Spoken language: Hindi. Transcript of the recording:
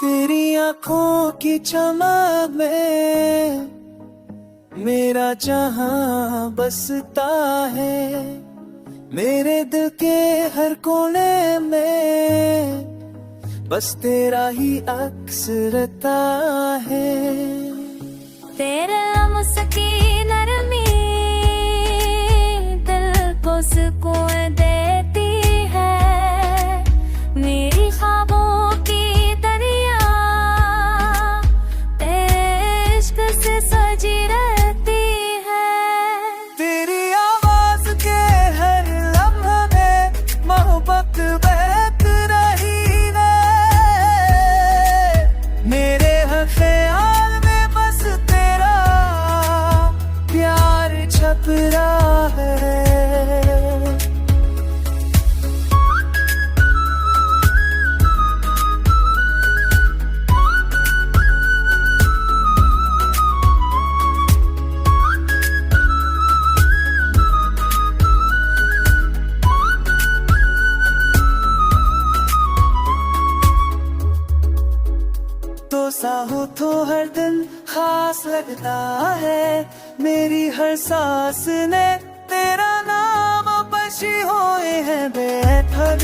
तेरी आंखों की चमक में मेरा जहां बसता है। मेरे दिल के हर कोने में बस तेरा ही अक्स रहता है। तेरे लम्स की नरमी दिल को सुकून देती है। मेरी ख्वाबों की दरिया तेरे इश्क से सजी रहती है। तेरी आवाज के हर लम्हे में मोहब्बत बहक रही है। मेरे हर ख्याल में बस तेरा प्यार छप रहा है। तो साहो तो हर दिन खास लगता है। मेरी हर सांस ने तेरा नाम बशी हुए हैं बेहद